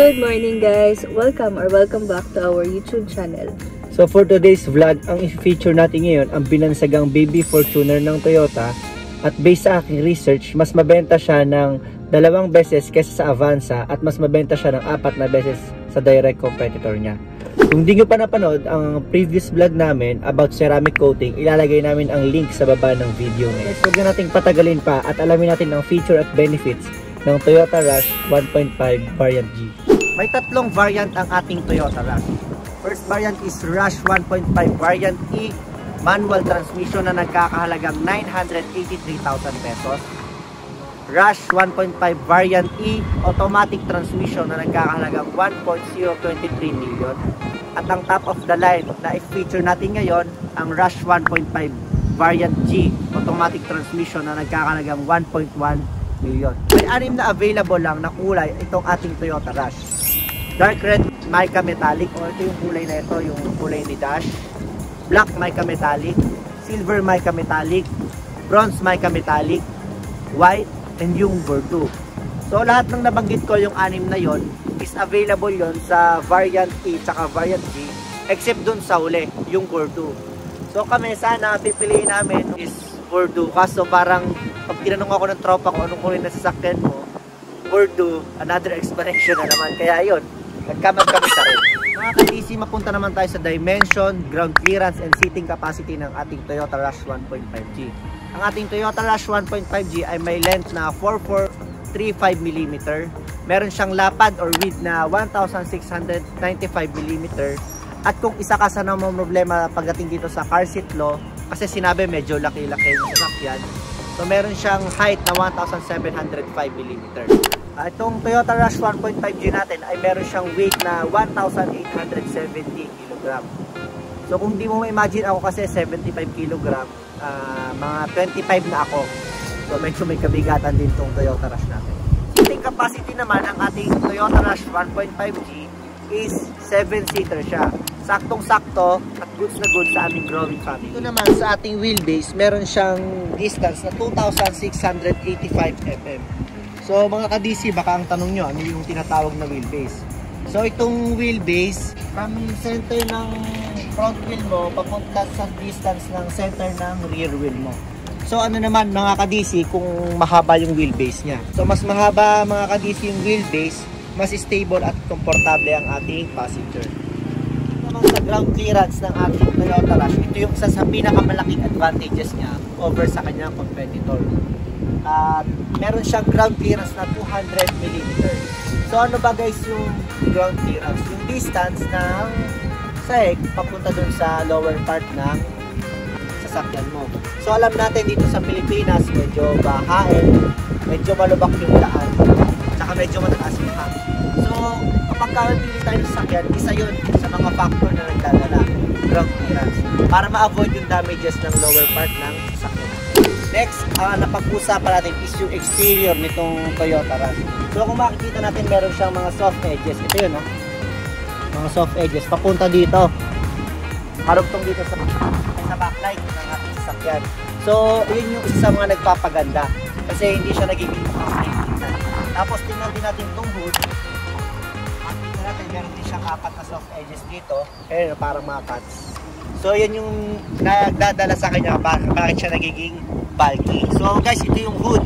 Good morning guys! Welcome back to our YouTube channel. So for today's vlog, ang i-feature natin ngayon ang binansagang baby Fortuner ng Toyota. At based sa aking research, mas mabenta siya ng 2 beses kaysa sa Avanza at mas mabenta siya ng 4 na beses sa direct competitor niya. Kung di nyo pa napanood ang previous vlog namin about ceramic coating, ilalagay namin ang link sa baba ng video ngayon. Huwag na nating patagalin pa at alamin natin ang feature at benefits ng Toyota Rush 1.5 Variant G. May tatlong variant ang ating Toyota Rush. First variant is Rush 1.5 Variant E, manual transmission na nagkakahalagang 983,000 pesos. Rush 1.5 Variant E, automatic transmission na nagkakahalagang 1.023 million. At ang top of the line na i-feature natin ngayon, ang Rush 1.5 Variant G, automatic transmission na nagkakahalagang 1.1 million. May 6 na available lang na kulay itong ating Toyota Rush. Dark red mica metallic, o ito yung kulay na ito, yung kulay ni Dash. Black mica metallic, silver mica metallic, bronze mica metallic, white, and yung Bordeaux. So lahat ng nabanggit ko, yung 6 na yon, is available yon sa Variant E tsaka Variant G, except dun sa huli, yung Bordeaux. So kami sana pipiliin namin is Bordeaux, kaso parang pag tinanong ako ng tropa ko anong kulay na sasakyan mo, Bordeaux, another explanation na naman. Kaya yun, nagkamag kami sa rin. Mga ka-DC, mapunta naman tayo sa dimension, ground clearance, and seating capacity ng ating Toyota Rush 1.5G. Ang ating Toyota Rush 1.5G ay may length na 4435mm. Meron siyang lapad or width na 1695mm. At kung isa ka sa namang problema pagdating dito sa car seat law, kasi sinabi medyo laki-laki yung sasakyan, so meron siyang height na 1705mm. Itong Toyota Rush 1.5G natin ay meron siyang weight na 1870 kg. So kung di mo ma-imagine, ako kasi 75 kg, mga 25 na ako. So medyo may kabigatan din tong Toyota Rush natin. Seating capacity naman ng ating Toyota Rush 1.5G is 7-seater siya. Saktong-sakto at goods na goods sa aming growing family. Ito naman sa ating wheelbase, meron siyang distance na 2,685 mm. So mga ka-DC, baka ang tanong nyo, ano yung tinatawag na wheelbase? So itong wheelbase, from center ng front wheel mo, papunta sa distance ng center ng rear wheel mo. So ano naman mga ka-DC, kung mahaba yung wheelbase niya. So mas mahaba mga ka-DC yung wheelbase, mas stable at komportable ang ating passenger. Naman sa ground clearance ng ating Toyota Rush, ito yung isa sa pinakamalaking advantages niya over sa kanyang competitor. At meron siyang ground clearance na 200mm. So ano ba guys yung ground clearance? Yung distance ng sahig papunta dun sa lower part ng sasakyan mo. So alam natin dito sa Pilipinas, medyo bahain, medyo malubak yung daan, tsaka medyo mataas yung hangin. So kapag pili tayo ng sasakyan, isa yun sa mga factor na nagdadala, ground clearance, para ma-avoid yung damages ng lower part ng sasakyan. Next, napag-usapan natin is yung exterior nitong Toyota Rush. So kung makikita natin, meron siyang mga soft edges. Ito yun, no? Mga soft edges papunta dito, karugtong dito sa backlight ng ating sasakyan. So yun yung isa sa mga nagpapaganda kasi hindi siya nagiging makikita. Tapos tingnan din natin itong hood. Makikita natin, meron din siyang 4 na soft edges dito. Ayun, parang mga cuts. So yan yung nagdadala sa kanya bakit siya nagiging bulky. So guys, ito yung hood.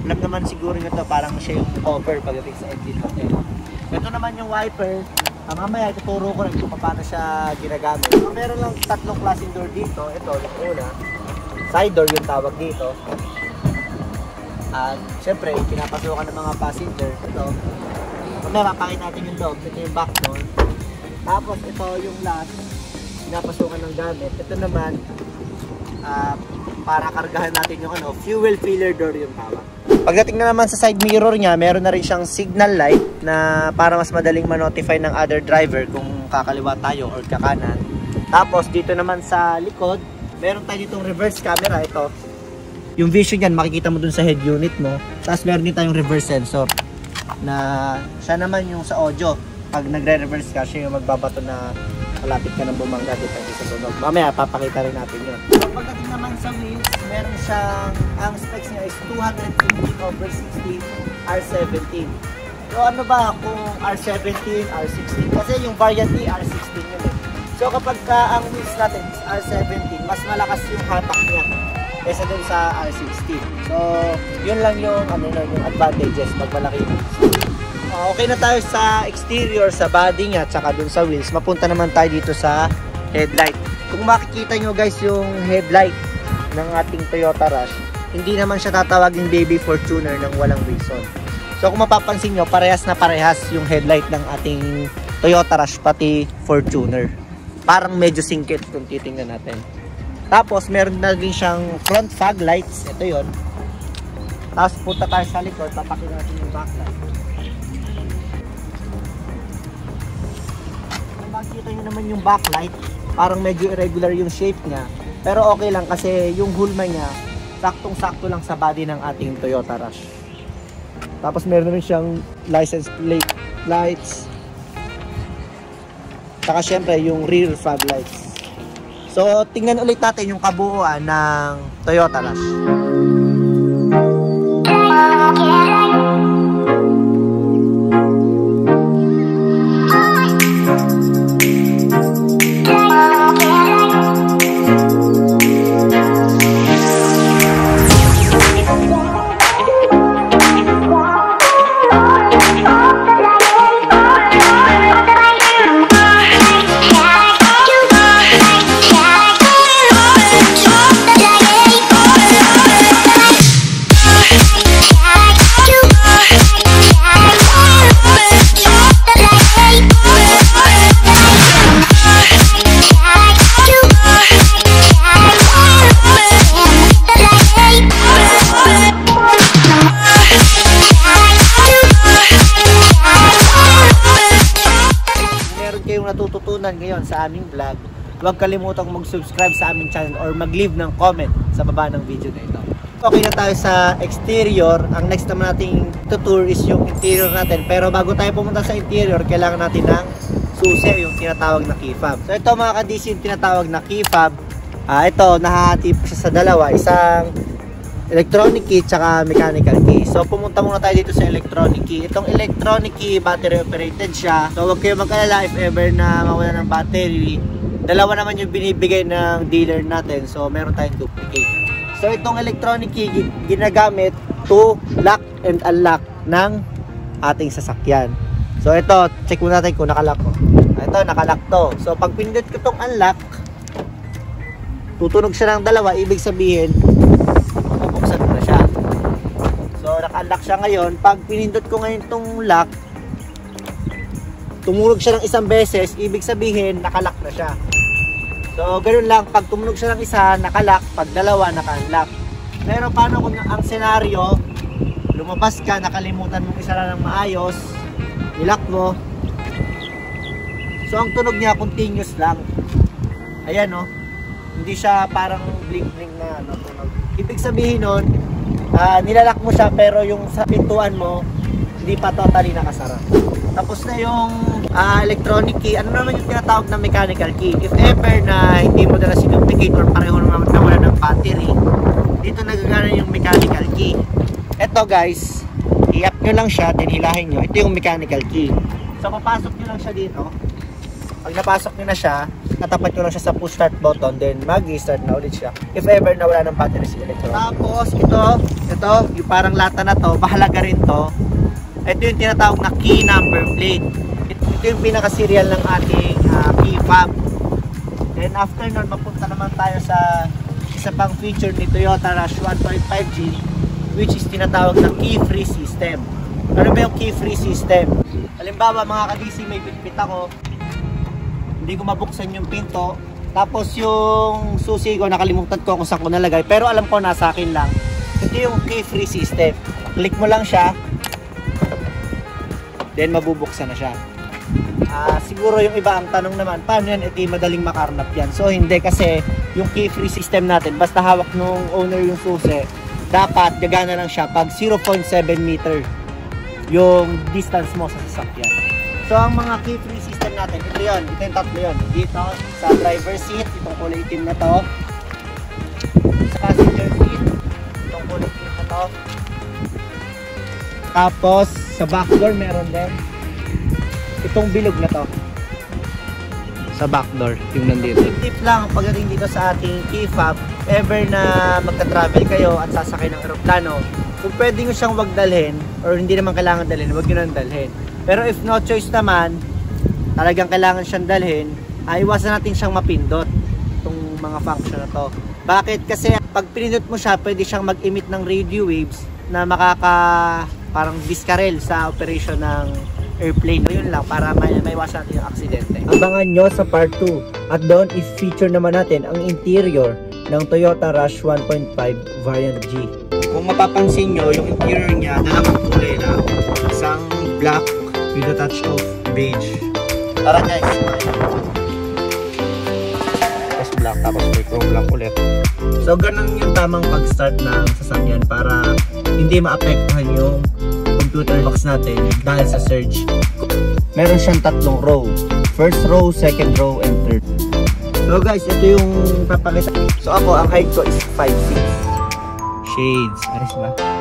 Alam naman siguro nyo ito, parang siya yung cover pagdating sa engine natin. Ito naman yung wiper. Mamaya ituturo ko rin kung paano siya ginagamit. So, meron lang 3 klaseng door dito. Ito, yung una, side door yung tawag dito. At syempre, pinapasukan ng mga passenger. Ito, mamaya mapakita natin yung loob. Ito yung back door. Tapos ito yung last, pinapasukan ng gamit. Ito naman, para kargahan natin yung fuel filler door yung tawag. Pagdating na naman sa side mirror niya, meron na rin siyang signal light na para mas madaling ma-notify ng other driver kung kakaliwa tayo or kakanan. Tapos dito naman sa likod, meron tayo ditong reverse camera. Ito, yung vision niyan makikita mo dun sa head unit mo. Tapos meron din tayong reverse sensor na siya naman yung sa audio. Pag nagre-reverse ka, siya yung magbabato na malapit ka ng bumangga dito sa tunog. Mamaya papakita rin natin yun. So pagdating naman sa wheels, meron siyang, ang specs niya is 250/60 R17. So ano ba kung R17, R16? Kasi yung variant R16 yun eh. So kapag ang wheels natin is R17, mas malakas yung hatak niya kaysa dun sa R16. So yun lang yung yung advantages pag malaki yung wheels. Okay na tayo sa exterior, sa body niya, tsaka dun sa wheels. Mapunta naman tayo dito sa headlight. Kung makikita nyo guys yung headlight ng ating Toyota Rush, hindi naman siya tatawaging baby Fortuner ng walang reason. So kung mapapansin nyo, parehas na parehas yung headlight ng ating Toyota Rush pati Fortuner. Parang medyo singkit kung titingnan natin. Tapos meron na din siyang front fog lights. Ito yon. Tapos punta tayo sa likod, papakita natin yung backlight. Kung makikita nyo naman yung backlight, parang medyo irregular yung shape niya. Pero okay lang kasi yung hulma niya, saktong-sakto lang sa body ng ating Toyota Rush. Tapos meron rin siyang license plate lights. Saka syempre yung rear fog lights. So tingnan ulit natin yung kabuuan ng Toyota Rush. Natututunan ngayon sa aming vlog, huwag kalimutang mag-subscribe sa aming channel or mag-leave ng comment sa baba ng video na ito. Okay na tayo sa exterior. Ang next naman nating tutur is yung interior natin. Pero bago tayo pumunta sa interior, kailangan natin ng susi, yung tinatawag na key fob. So ito mga ka-DC, yung tinatawag na key fob. Ito, nahahati po siya sa dalawa. Isang electronic key tsaka mechanical key. So pumunta muna tayo dito sa electronic key. Itong electronic key, battery operated siya. So huwag kayo mag-alala if ever na mawala ng battery. Dalawa naman yung binibigay ng dealer natin. So meron tayong duplicate. So itong electronic key ginagamit to lock and unlock ng ating sasakyan. So ito, check muna natin kung nakalock ko. Ito, nakalock to. So pag pinindot ko itong unlock, tutunog siya ng dalawa. Ibig sabihin, mabuksan ko na siya. So naka-unlock siya ngayon. Pag pinindot ko ngayon itong lock, tumulog siya ng isang beses. Ibig sabihin, nakalock na siya. So ganoon lang, pag tumunog siya ng isa, nakalock. Pag dalawa, naka-unlock. Pero paano kung ang senaryo, lumabas ka, nakalimutan mong isara ng maayos, nilock mo. So ang tunog niya continuous lang. Ayan no. Hindi siya parang blink-blink na tunog. Ibig sabihin nun, nilalak mo siya pero yung sa pintuan mo hindi pa totally nakasara. Tapos na yung electronic key. Ano naman yung tinatawag na mechanical key? If ever na hindi mo dala si duplicate or pareho naman nawala ng battery, dito nagagana yung mechanical key. Ito guys, i-up nyo lang siya, then hilahin nyo. Ito yung mechanical key. So papasok nyo lang siya dito. Pag napasok nyo na siya, natapat nyo lang siya sa push start button, then mag-start na ulit siya if ever na wala ng battery si electronic. Tapos ito yung parang lata na to, mahalaga rin to. Ito yung tinatawag na key number plate. Ito yung pinaka-serial ng ating key fob. Then after nun, mapunta naman tayo sa isa pang feature ni Toyota Rush 1.5G, which is tinatawag na key-free system. Ano ba yung key-free system? Halimbawa mga ka-DC, may bitbit ako, hindi ko mabuksan yung pinto, tapos yung susi ko nakalimutan ko kung saan ko nalagay, pero alam ko nasa akin lang. Ito yung key-free system. Click mo lang siya, then mabubuksan na siya. Siguro yung iba ang tanong naman, paano yan? Ito madaling makarnap yan. So hindi, kasi yung key-free system natin, basta hawak nung owner yung susi, dapat gagana lang siya pag 0.7 meter yung distance mo sa sasakyan. So ang mga key-free system natin, ito yun, ito yung tatlo yun. Dito sa driver seat, itong kulay itim na to. Sa passenger seat, itong kulay itim na to. Tapos sa back door meron din. Itong bilog na to. Sa back door, yung nandito. Tip lang pagdating dito sa ating key fob, ever na magka-travel kayo at sasakay ng eroplano, kung pwede nyo siyang wag dalhin, or hindi naman kailangan dalhin, wag nyo nang dalhin. Pero if no choice naman, talagang kailangan siyang dalhin, iwasan natin siyang mapindot itong mga function na to. Bakit? Kasi pag pinindot mo siya, pwede siyang mag-emit ng radio waves na parang discarel sa operation ng airplane. Yun lang, para maiwasan natin yung aksidente. Abangan nyo sa part 2. At doon, i-feature naman natin ang interior ng Toyota Rush 1.5 Variant G. Kung mapapansin nyo, yung interior niya, dalawang kulay na. Isang black with a touch of beige. Tara guys! Black, tapos may chrome black ulit. So ganun yung tamang pag-start ng sasakyan para hindi maapektuhan yung computer box natin dahil sa surge. Meron siyang tatlong row. First row, second row, and third. So guys, ito yung papakita. So ako, ang height ko is 5'6". Shades. Aris ba?